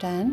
10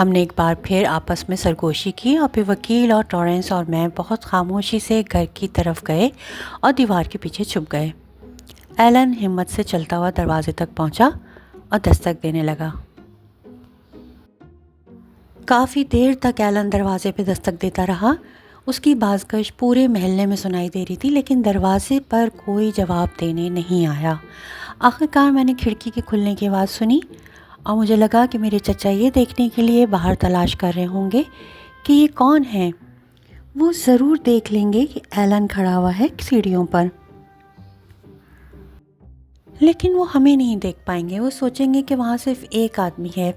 ہم نے ایک بار پھر آپس میں سرگوشی کی اور پھر وکیل اور ٹورنس اور میں بہت خاموشی سے گھر کی طرف گئے اور دیوار کے پیچھے چھپ گئے۔ ایلن ہمت سے چلتا ہوا دروازے تک پہنچا اور دستک دینے لگا۔ کافی دیر تک ایلن دروازے پہ دستک دیتا رہا۔ اس کی بازگشت پورے محلے میں سنائی دے رہی تھی، لیکن دروازے پر کوئی جواب دینے نہیں آیا۔ آخرکار میں نے کھڑکی کے کھلنے کی آواز سنی اور مجھے لگا کہ میرے چچا یہ دیکھنے کے لیے باہر تلاش کر رہے ہوں گے کہ یہ کون ہے۔ وہ ضرور دیکھ لیں گے کہ ایلن کھڑا ہوا ہے سیڑھیوں پر، لیکن وہ ہمیں نہیں دیکھ پائیں گے۔ وہ سوچیں گے کہ وہاں صرف ایک آدمی ہے۔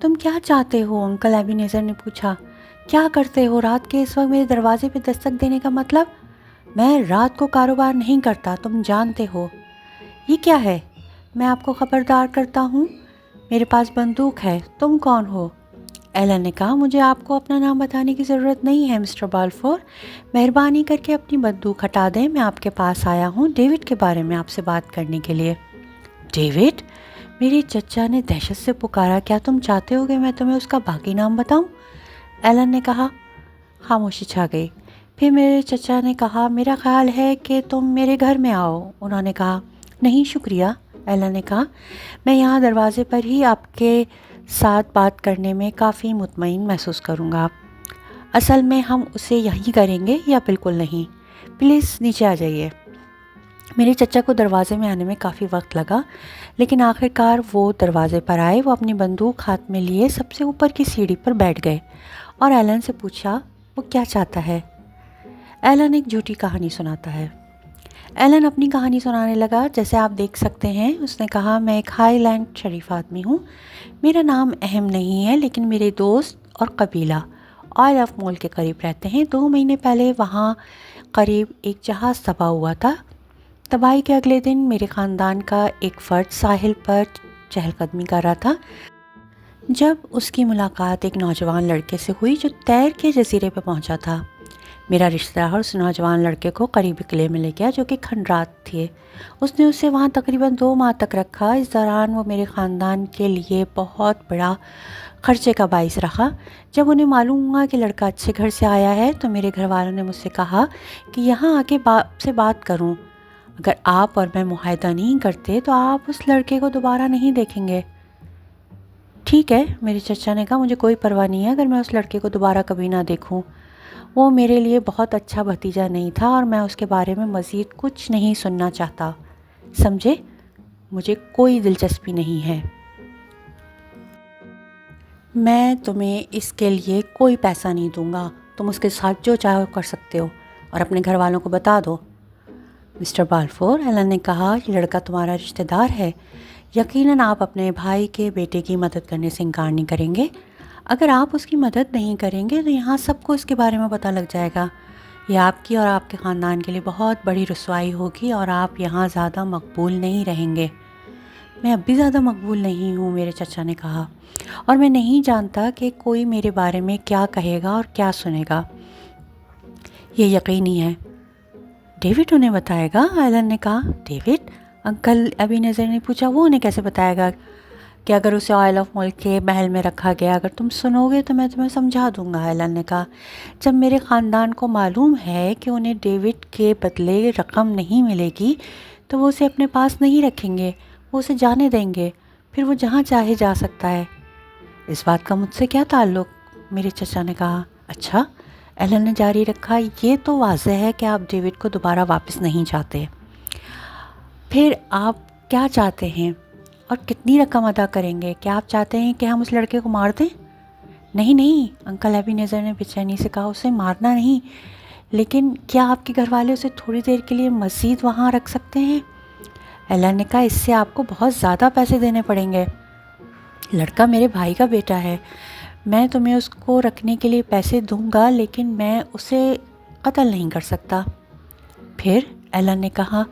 تم کیا چاہتے ہو؟ انکل ایبینیزر نے پوچھا۔ کیا کرتے ہو رات کے اس وقت میرے دروازے پہ دستک دینے کا مطلب؟ میں رات کو کاروبار نہیں کرتا، تم جانتے ہو۔ یہ کیا ہے؟ میں آپ کو خبردار کرتا ہوں، میرے پاس بندوق ہے۔ تم کون ہو؟ ایلن نے کہا، مجھے آپ کو اپنا نام بتانے کی ضرورت نہیں ہے مسٹر بالفور، مہربانی کر کے اپنی بندوق ہٹا دیں۔ میں آپ کے پاس آیا ہوں ڈیوڈ کے بارے میں آپ سے بات کرنے کے لیے۔ ڈیوڈ؟ میرے چچا نے دہشت سے پکارا۔ کیا تم چاہتے ہو کہ میں تمہیں اس کا باقی نام بتاؤں؟ ایلن نے کہا۔ خاموشی چھا گئی۔ پھر میرے چچا نے کہا، میرا خیال ہے کہ تم میرے گھر میں آؤ۔ انہوں نے کہا، نہیں شکریہ۔ ایلن نے کہا، میں یہاں دروازے پر ہی آپ کے ساتھ بات کرنے میں کافی مطمئن محسوس کروں گا۔ اصل میں ہم اسے یہیں کریں گے یا بالکل نہیں؟ پلیز نیچے آ جائیے۔ میرے چچا کو دروازے میں آنے میں کافی وقت لگا، لیکن آخرکار وہ دروازے پر آئے۔ وہ اپنی بندوق ہاتھ میں لیے سب سے اوپر کی سیڑھی پر بیٹھ گئے اور ایلن سے پوچھا، وہ کیا چاہتا ہے؟ ایلن ایک جھوٹی کہانی سناتا ہے۔ ایلن اپنی کہانی سنانے لگا۔ جیسے آپ دیکھ سکتے ہیں، اس نے کہا، میں ایک ہائی لینڈ شریف آدمی ہوں۔ میرا نام اہم نہیں ہے، لیکن میرے دوست اور قبیلہ آئل آف مول کے قریب رہتے ہیں۔ 2 مہینے پہلے وہاں قریب ایک جہاز تباہ ہوا تھا۔ تباہی کے اگلے دن میرے خاندان کا ایک فرد ساحل پر چہل قدمی کر رہا تھا جب اس کی ملاقات ایک نوجوان لڑکے سے ہوئی جو تیر کے جزیرے پہ پہنچا تھا۔ میرا رشتہ دار اس نوجوان لڑکے کو قریبی قلعے میں لے گیا جو کہ کھنڈرات تھے۔ اس نے اسے وہاں تقریباً 2 ماہ تک رکھا۔ اس دوران وہ میرے خاندان کے لیے بہت بڑا خرچے کا باعث رہا۔ جب انہیں معلوم ہوا کہ لڑکا اچھے گھر سے آیا ہے تو میرے گھر والوں نے مجھ سے کہا کہ یہاں آ کے باپ سے بات کروں۔ اگر آپ اور میں معاہدہ نہیں کرتے تو آپ اس لڑکے کو دوبارہ نہیں دیکھیں گے۔ ٹھیک ہے، میرے چچا نے کہا، مجھے کوئی پرواہ نہیں ہے اگر میں اس لڑکے کو دوبارہ کبھی نہ دیکھوں۔ وہ میرے لیے بہت اچھا بھتیجا نہیں تھا اور میں اس کے بارے میں مزید کچھ نہیں سننا چاہتا، سمجھے؟ مجھے کوئی دلچسپی نہیں ہے۔ میں تمہیں اس کے لیے کوئی پیسہ نہیں دوں گا۔ تم اس کے ساتھ جو چاہو کر سکتے ہو اور اپنے گھر والوں کو بتا دو۔ مسٹر بالفور، ایلن نے کہا، یہ لڑکا تمہارا رشتہ دار ہے۔ یقیناً آپ اپنے بھائی کے بیٹے کی مدد کرنے سے انکار نہیں کریں گے۔ اگر آپ اس کی مدد نہیں کریں گے تو یہاں سب کو اس کے بارے میں پتہ لگ جائے گا۔ یہ آپ کی اور آپ کے خاندان کے لیے بہت بڑی رسوائی ہوگی اور آپ یہاں زیادہ مقبول نہیں رہیں گے۔ میں اب بھی زیادہ مقبول نہیں ہوں، میرے چچا نے کہا، اور میں نہیں جانتا کہ کوئی میرے بارے میں کیا کہے گا اور کیا سنے گا۔ یہ یقینی ہے۔ ڈیوڈ انہیں بتائے گا، ایلن نے کہا۔ ڈیوڈ؟ انکل ایبینیزر نے پوچھا، وہ انہیں کیسے بتائے گا کہ اگر اسے آئل آف ملک کے محل میں رکھا گیا؟ اگر تم سنو گے تو میں تمہیں سمجھا دوں گا، ایلن نے کہا۔ جب میرے خاندان کو معلوم ہے کہ انہیں ڈیوڈ کے بدلے رقم نہیں ملے گی تو وہ اسے اپنے پاس نہیں رکھیں گے، وہ اسے جانے دیں گے، پھر وہ جہاں چاہے جا سکتا ہے۔ اس بات کا مجھ سے کیا تعلق؟ میرے چچا نے کہا۔ اچھا، ایلن نے جاری رکھا، یہ تو واضح ہے کہ آپ ڈیوڈ کو دوبارہ واپس نہیں چاہتے۔ پھر آپ کیا چاہتے ہیں اور کتنی رقم ادا کریں گے؟ کیا آپ چاہتے ہیں کہ ہم اس لڑکے کو مار دیں؟ نہیں نہیں، انکل ایبینیزر نے بے چینی سے کہا، اسے مارنا نہیں، لیکن کیا آپ کے گھر والے اسے تھوڑی دیر کے لیے مزید وہاں رکھ سکتے ہیں؟ ایلن نے کہا، اس سے آپ کو بہت زیادہ پیسے دینے پڑیں گے۔ لڑکا میرے بھائی کا بیٹا ہے، میں تمہیں اس کو رکھنے کے لیے پیسے دوں گا، لیکن میں اسے قتل نہیں کر سکتا۔ پھر؟ ایلن نے کہا،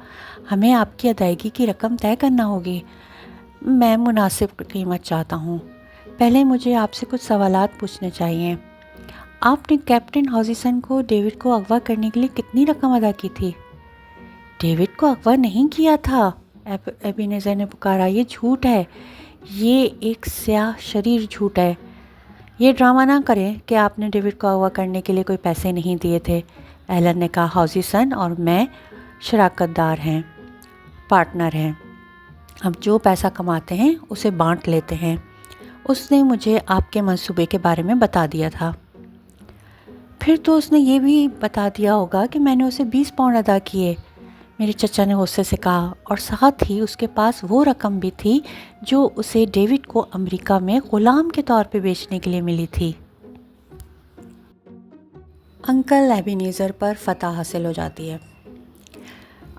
ہمیں آپ کی ادائیگی کی رقم طے کرنا ہوگی۔ میں مناسب قیمت چاہتا ہوں۔ پہلے مجھے آپ سے کچھ سوالات پوچھنے چاہیے۔ آپ نے کیپٹن ہاجسن کو ڈیوڈ کو اغوا کرنے کے لیے کتنی رقم ادا کی تھی؟ ڈیوڈ کو اغوا نہیں کیا تھا، ایبینیزر نے پکارا، یہ جھوٹ ہے، یہ ایک سیاہ شریر جھوٹ ہے۔ یہ ڈرامہ نہ کریں کہ آپ نے ڈیوڈ کو اغوا کرنے کے لیے کوئی پیسے نہیں دیے تھے، ایلن نے کہا۔ ہاؤسی سن اور میں شراکت دار ہیں، پارٹنر ہیں، ہم جو پیسہ کماتے ہیں اسے بانٹ لیتے ہیں۔ اس نے مجھے آپ کے منصوبے کے بارے میں بتا دیا تھا۔ پھر تو اس نے یہ بھی بتا دیا ہوگا کہ میں نے اسے 20 پاؤنڈ ادا کیے، میرے چچا نے غصے سے کہا، اور ساتھ ہی اس کے پاس وہ رقم بھی تھی جو اسے ڈیوڈ کو امریکہ میں غلام کے طور پہ بیچنے کے لیے ملی تھی۔ انکل ایبینیزر پر فتح حاصل ہو جاتی ہے۔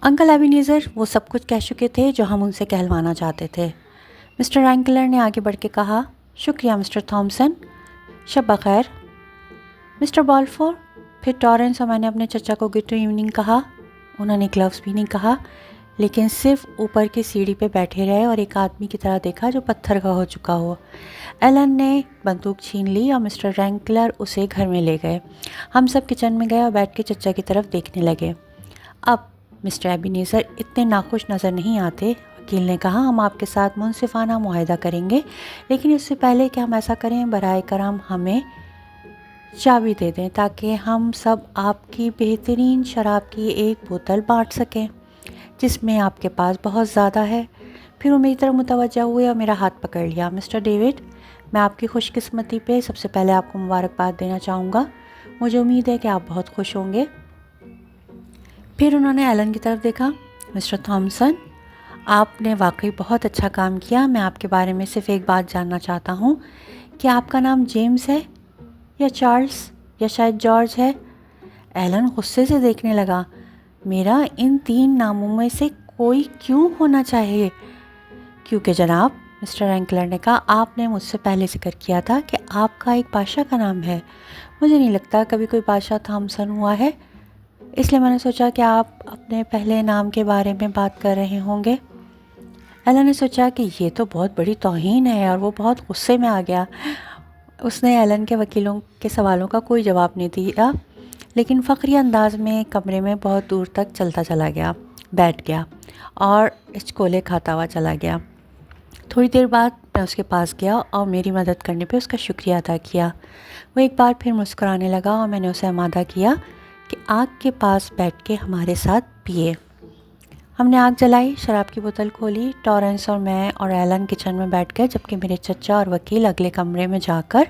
انکل ایبینیزر وہ سب کچھ کہہ چکے تھے جو ہم ان سے کہلوانا چاہتے تھے۔ مسٹر رینکلر نے آگے بڑھ کے کہا، شکریہ مسٹر تھامسن، شب بخیر مسٹر بالفور۔ پھر ٹورنس اور میں نے اپنے چچا کو گڈ ایوننگ کہا۔ انہوں نے گلوز بھی نہیں کہا، لیکن صرف اوپر کی سیڑھی پہ بیٹھے رہے اور ایک آدمی کی طرح دیکھا جو پتھر کا ہو چکا ہو۔ ایلن نے بندوق چھین لی اور مسٹر رینکلر اسے گھر میں لے گئے۔ ہم سب کچن میں گئے اور بیٹھ کے چچا کی طرف دیکھنے لگے۔ اب مسٹر ایبینیزر اتنے ناخوش نظر نہیں آتے۔ وکیل نے کہا، ہم آپ کے ساتھ منصفانہ معاہدہ کریں گے، لیکن اس سے پہلے کہ ہم ایسا کریں، برائے کرم ہمیں چابی دے دیں تاکہ ہم سب آپ کی بہترین شراب کی ایک بوتل بانٹ سکیں جس میں آپ کے پاس بہت زیادہ ہے۔ پھر وہ میری طرف متوجہ ہوئے اور میرا ہاتھ پکڑ لیا۔ مسٹر ڈیوڈ، میں آپ کی خوش قسمتی پہ سب سے پہلے آپ کو مبارکباد دینا چاہوں گا۔ مجھے امید ہے کہ آپ بہت خوش ہوں گے۔ پھر انہوں نے ایلن کی طرف دیکھا۔ مسٹر تھامسن، آپ نے واقعی بہت اچھا کام کیا۔ میں آپ کے بارے میں صرف ایک بات جاننا چاہتا ہوں کہ آپ کا نام جیمز ہے یا چارلز یا شاید جارج ہے؟ ایلن غصے سے دیکھنے لگا۔ میرا ان 3 ناموں میں سے کوئی کیوں ہونا چاہیے؟ کیونکہ جناب، مسٹر رینکلر نے کہا، آپ نے مجھ سے پہلے ذکر کیا تھا کہ آپ کا ایک بادشاہ کا نام ہے۔ مجھے نہیں لگتا کبھی کوئی بادشاہ تھامسن ہوا ہے، اس لیے میں نے سوچا کہ آپ اپنے پہلے نام کے بارے میں بات کر رہے ہوں گے۔ ایلن نے سوچا کہ یہ تو بہت بڑی توہین ہے اور وہ بہت غصے میں آ گیا۔ اس نے ایلن کے وکیلوں کے سوالوں کا کوئی جواب نہیں دیا، لیکن فخری انداز میں کمرے میں بہت دور تک چلتا چلا گیا، بیٹھ گیا اور ہچکولے کھاتا ہوا چلا گیا۔ تھوڑی دیر بعد میں اس کے پاس گیا اور میری مدد کرنے پہ اس کا شکریہ ادا کیا۔ وہ ایک بار پھر مسکرانے لگا اور میں نے اسے آمادہ کیا کہ آگ کے پاس بیٹھ کے ہمارے ساتھ پیے۔ ہم نے آگ جلائی، شراب کی بوتل کھولی۔ ٹورنس اور میں اور ایلن کچن میں بیٹھ گئے، جبکہ میرے چچا اور وکیل اگلے کمرے میں جا کر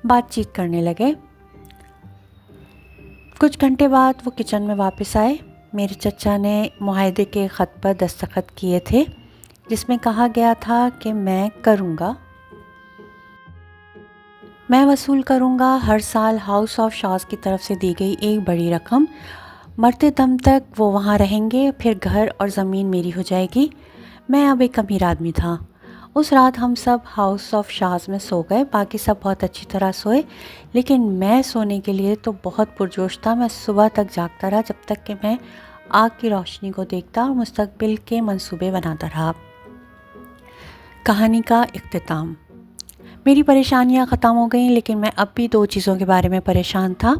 بات چیت کرنے لگے۔ کچھ گھنٹے بعد وہ کچن میں واپس آئے۔ میرے چچا نے معاہدے کے خط پر دستخط کیے تھے جس میں کہا گیا تھا کہ میں وصول کروں گا ہر سال ہاؤس آف شاز کی طرف سے دی گئی ایک بڑی رقم۔ مرتے دم تک وہ وہاں رہیں گے، پھر گھر اور زمین میری ہو جائے گی۔ میں اب ایک امیر آدمی تھا۔ اس رات ہم سب ہاؤس آف شاز میں سو گئے، باقی سب بہت اچھی طرح سوئے، لیکن میں سونے کے لیے تو بہت پرجوش تھا۔ میں صبح تک جاگتا رہا جب تک کہ میں آگ کی روشنی کو دیکھتا اور مستقبل کے منصوبے بناتا رہا۔ کہانی کا اختتام۔ میری پریشانیاں ختم ہو گئیں، لیکن میں اب بھی 2 چیزوں کے بارے میں پریشان تھا۔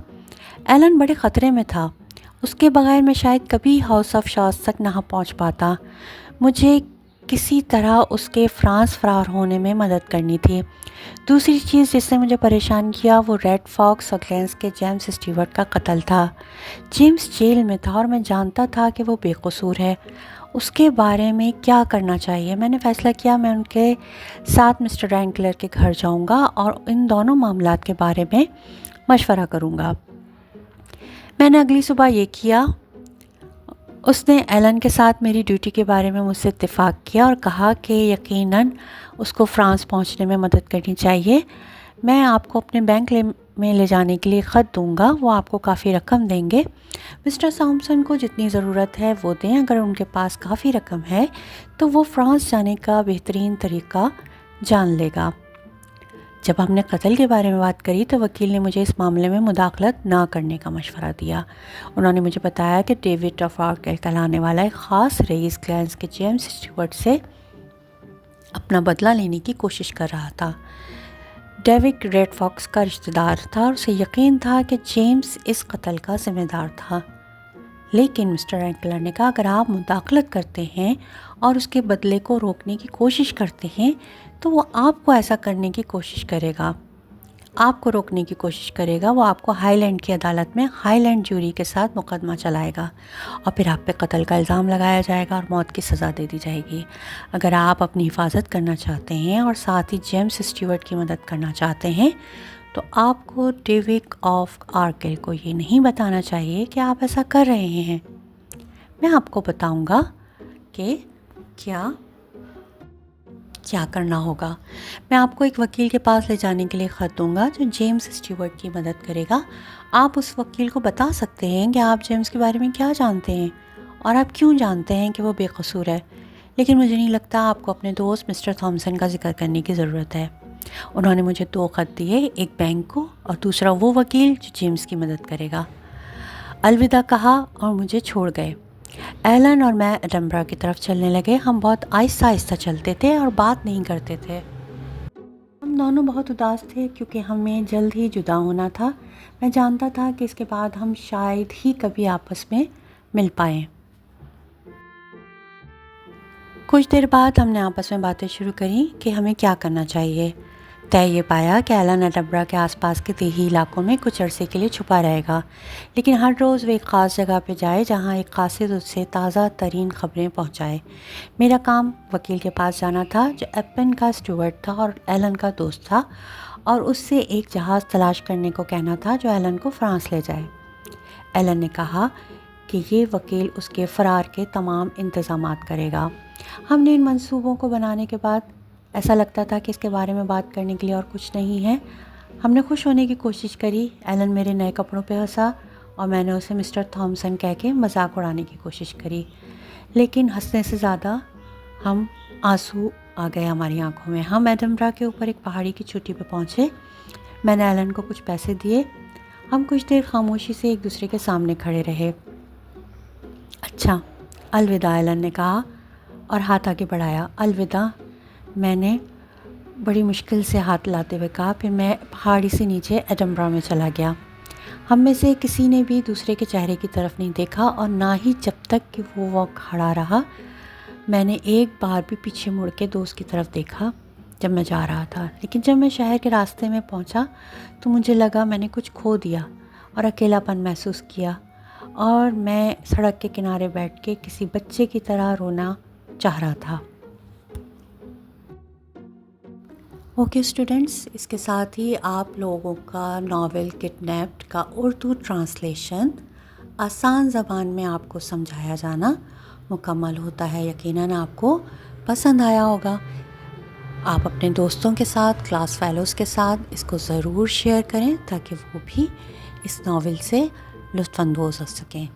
ایلن بڑے خطرے میں تھا، اس کے بغیر میں شاید کبھی ہاؤس آف شاز تک نہ پہنچ پاتا۔ مجھے کسی طرح اس کے فرانس فرار ہونے میں مدد کرنی تھی۔ دوسری چیز جس نے مجھے پریشان کیا وہ ریڈ فاکس اور گلینس کے جیمز اسٹیورٹ کا قتل تھا۔ جیمز جیل میں تھا اور میں جانتا تھا کہ وہ بے قصور ہے۔ اس کے بارے میں کیا کرنا چاہیے؟ میں نے فیصلہ کیا میں ان کے ساتھ مسٹر رینکلر کے گھر جاؤں گا اور ان دونوں معاملات کے بارے میں مشورہ کروں گا۔ میں نے اگلی صبح یہ کیا۔ اس نے ایلن کے ساتھ میری ڈیوٹی کے بارے میں مجھ سے اتفاق کیا اور کہا کہ یقیناً اس کو فرانس پہنچنے میں مدد کرنی چاہیے۔ میں آپ کو اپنے بینک میں لے جانے کے لیے خط دوں گا، وہ آپ کو کافی رقم دیں گے۔ مسٹر تھامسن کو جتنی ضرورت ہے وہ دیں۔ اگر ان کے پاس کافی رقم ہے تو وہ فرانس جانے کا بہترین طریقہ جان لے گا۔ جب ہم نے قتل کے بارے میں بات کری تو وکیل نے مجھے اس معاملے میں مداخلت نہ کرنے کا مشورہ دیا۔ انہوں نے مجھے بتایا کہ ڈیوڈ ٹرافالگر کہلانے والا ایک خاص رئیس گلینس کے جیمز اسٹیورٹ سے اپنا بدلہ لینے کی کوشش کر رہا تھا۔ ڈیوڈ ریڈ فاکس کا رشتہ دار تھا اور اسے یقین تھا کہ جیمز اس قتل کا ذمہ دار تھا۔ لیکن مسٹر رینکلر نے کہا، اگر آپ مداخلت کرتے ہیں اور اس کے بدلے کو روکنے کی کوشش کرتے ہیں تو وہ آپ کو ایسا کرنے کی کوشش کرے گا۔ آپ کو روکنے کی کوشش کرے گا، وہ آپ کو ہائی لینڈ کی عدالت میں ہائی لینڈ جوری کے ساتھ مقدمہ چلائے گا اور پھر آپ پہ قتل کا الزام لگایا جائے گا اور موت کی سزا دے دی جائے گی۔ اگر آپ اپنی حفاظت کرنا چاہتے ہیں اور ساتھ ہی جیمس اسٹیورٹ کی مدد کرنا چاہتے ہیں تو آپ کو ڈیوک آف آرکل کو یہ نہیں بتانا چاہیے کہ آپ ایسا کر رہے ہیں۔ میں آپ کو بتاؤں گا کہ کیا کرنا ہوگا۔ میں آپ کو ایک وکیل کے پاس لے جانے کے لیے خط دوں گا جو جیمس اسٹیورٹ کی مدد کرے گا۔ آپ اس وکیل کو بتا سکتے ہیں کہ آپ جیمس کے بارے میں کیا جانتے ہیں اور آپ کیوں جانتے ہیں کہ وہ بے قصور ہے، لیکن مجھے نہیں لگتا آپ کو اپنے دوست مسٹر تھامسن کا ذکر کرنے کی ضرورت ہے۔ انہوں نے مجھے 2 خط دیے، ایک بینک کو اور دوسرا وہ وکیل جو جیمس کی مدد کرے گا۔ الوداع کہا اور مجھے چھوڑ گئے۔ ایلن اور میں ایڈنبرا کی طرف چلنے لگے۔ ہم بہت آہستہ آہستہ چلتے تھے اور بات نہیں کرتے تھے۔ ہم دونوں بہت اداس تھے کیونکہ ہمیں جلد ہی جدا ہونا تھا۔ میں جانتا تھا کہ اس کے بعد ہم شاید ہی کبھی آپس میں مل پائیں۔ کچھ دیر بعد ہم نے آپس میں باتیں شروع کریں کہ ہمیں کیا کرنا چاہیے۔ طے یہ پایا کہ ایلن ایڈنبرا کے آس پاس کے دیہی علاقوں میں کچھ عرصے کے لیے چھپا رہے گا، لیکن ہر روز وہ ایک خاص جگہ پہ جائے جہاں ایک قاصد اس سے تازہ ترین خبریں پہنچائے۔ میرا کام وکیل کے پاس جانا تھا جو ایپن کا اسٹیورٹ تھا اور ایلن کا دوست تھا، اور اس سے ایک جہاز تلاش کرنے کو کہنا تھا جو ایلن کو فرانس لے جائے۔ ایلن نے کہا کہ یہ وکیل اس کے فرار کے تمام انتظامات کرے گا۔ ہم نے ان منصوبوں کو بنانے کے بعد ایسا لگتا تھا کہ اس کے بارے میں بات کرنے کے لیے اور کچھ نہیں ہے۔ ہم نے خوش ہونے کی کوشش کری۔ ایلن میرے نئے کپڑوں پہ ہنسا اور میں نے اسے مسٹر تھامسن کہہ کے مذاق اڑانے کی کوشش کری، لیکن ہنسنے سے زیادہ ہم آنسو آ گئے ہماری آنکھوں میں۔ ہم ایڈنبرا کے اوپر ایک پہاڑی کی چوٹی پہ پہنچے۔ میں نے ایلن کو کچھ پیسے دیے۔ ہم کچھ دیر خاموشی سے ایک دوسرے کے سامنے کھڑے رہے۔ اچھا، الوداع، ایلن نے کہا اور ہاتھ آگے بڑھایا۔ الوداع، میں نے بڑی مشکل سے ہاتھ لاتے ہوئے کہا، پھر میں پہاڑی سے نیچے ایڈنبرا میں چلا گیا۔ ہم میں سے کسی نے بھی دوسرے کے چہرے کی طرف نہیں دیکھا اور نہ ہی جب تک کہ وہ کھڑا رہا۔ میں نے ایک بار بھی پیچھے مڑ کے دوست کی طرف دیکھا جب میں جا رہا تھا، لیکن جب میں شہر کے راستے میں پہنچا تو مجھے لگا میں نے کچھ کھو دیا اور اکیلا پن محسوس کیا، اور میں سڑک کے کنارے بیٹھ کے کسی بچے کی طرح رونا چاہ رہا تھا۔ اوکے اسٹوڈنٹس، اس کے ساتھ ہی آپ لوگوں کا ناول کڈنیپڈ کا اردو ٹرانسلیشن آسان زبان میں آپ کو سمجھایا جانا مکمل ہوتا ہے۔ یقیناً آپ کو پسند آیا ہوگا۔ آپ اپنے دوستوں کے ساتھ، کلاس فیلوز کے ساتھ اس کو ضرور شیئر کریں تاکہ وہ بھی اس ناول سے لطف اندوز ہو سکیں۔